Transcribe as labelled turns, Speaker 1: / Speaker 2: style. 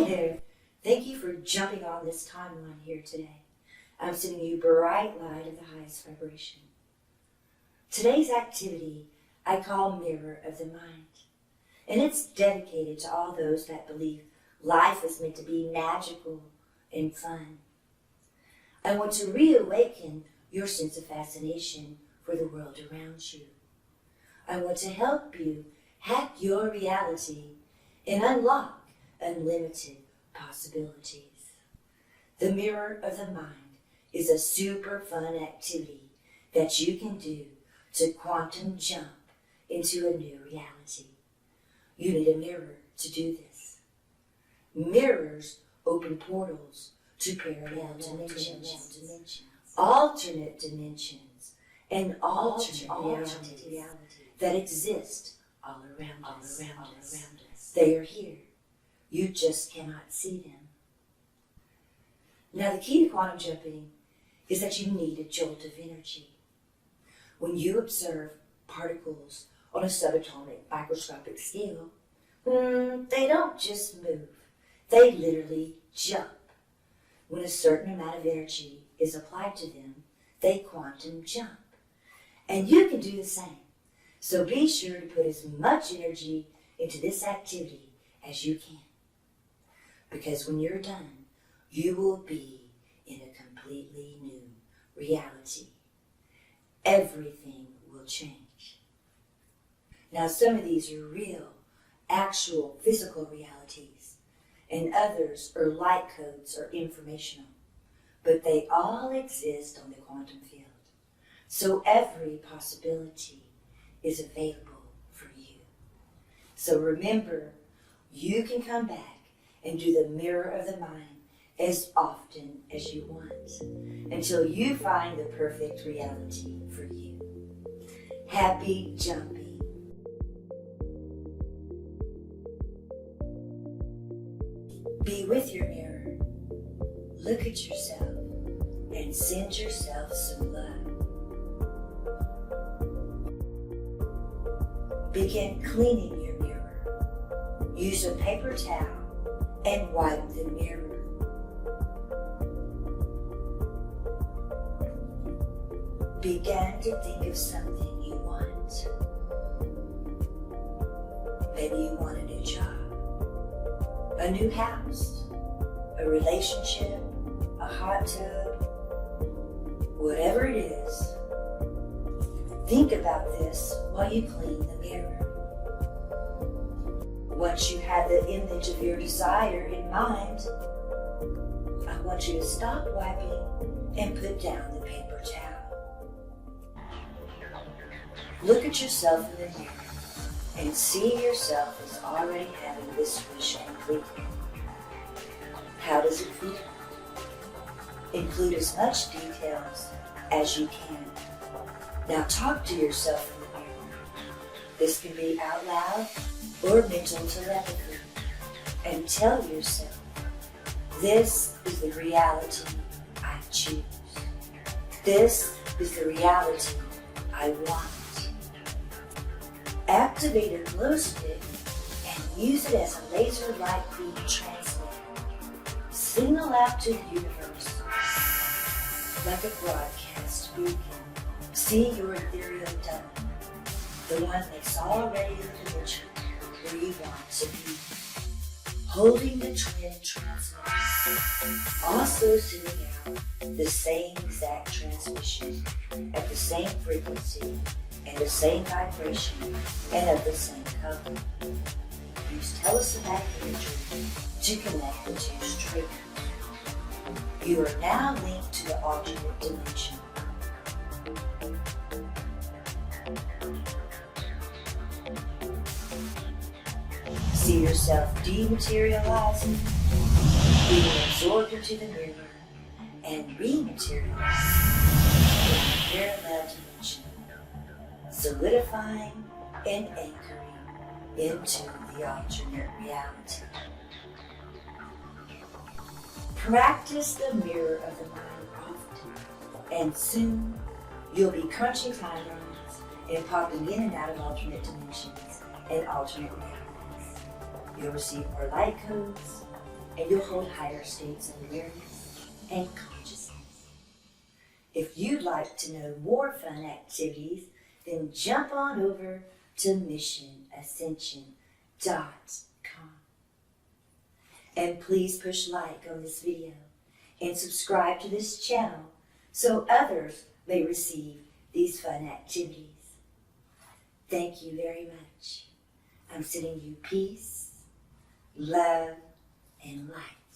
Speaker 1: there. Thank you for jumping on this timeline here today. I'm sending you bright light of the highest vibration. Today's activity I call Mirror of the Mind, and it's dedicated to all those that believe life is meant to be magical and fun. I want to reawaken your sense of fascination for the world around you. I want to help you hack your reality and unlock unlimited possibilities. The Mirror of the Mind is a super fun activity that you can do to quantum jump into a new reality. You need a mirror to do this. Mirrors open portals to parallel dimensions, alternate dimensions, and alternate realities that exist all around us. They are here. You just cannot see them. Now, the key to quantum jumping is that you need a jolt of energy. When you observe particles on a subatomic microscopic scale, they don't just move. They literally jump. When a certain amount of energy is applied to them, they quantum jump. And you can do the same. So be sure to put as much energy into this activity as you can. Because when you're done, you will be in a completely new reality. Everything will change. Now, some of these are real, actual, physical realities, and others are light codes or informational, but they all exist on the quantum field. So every possibility is available for you. So remember, you can come back and do the Mirror of the Mind as often as you want until you find the perfect reality for you. Happy jumping. Be with your mirror. Look at yourself and send yourself some love. Begin cleaning your mirror. Use a paper towel and wipe the mirror. Begin to think of something you want. Maybe you want a new job, a new house, a relationship, a hot tub, whatever it is. Think about this while you clean the mirror. Once you have the image of your desire in mind, I want you to stop wiping and put down the paper towel. Look at yourself in the mirror and see yourself as already having this wish completed. How does it feel? Include as much details as you can. Now talk to yourself in the mirror. This can be out loud or mental telepathy. And tell yourself, this is the reality I choose. This is the reality I want. Activate a glow stick and use it as a laser light beam translator. Signal out to the universe like a broadcast beacon. See your ethereal diamond, the one that's already in the dimension where you want to be. Holding the twin transmitter, also sending out the same exact transmission at the same frequency and the same vibration and of the same color. Use telesynaptic imagery to connect the two straight. You are now linked to the alternate dimension. See yourself dematerializing, being absorbed into the mirror, and rematerializing in a parallel dimension, solidifying and anchoring into the alternate reality. Practice the Mirror of the Mind often, and soon you'll be crunching timelines and popping in and out of alternate dimensions and alternate realities. You'll receive more light codes and you'll hold higher states of awareness and consciousness. If you'd like to know more fun activities, then jump on over to missionascension.com. And please push like on this video and subscribe to this channel so others may receive these fun activities. Thank you very much. I'm sending you peace, love, and light.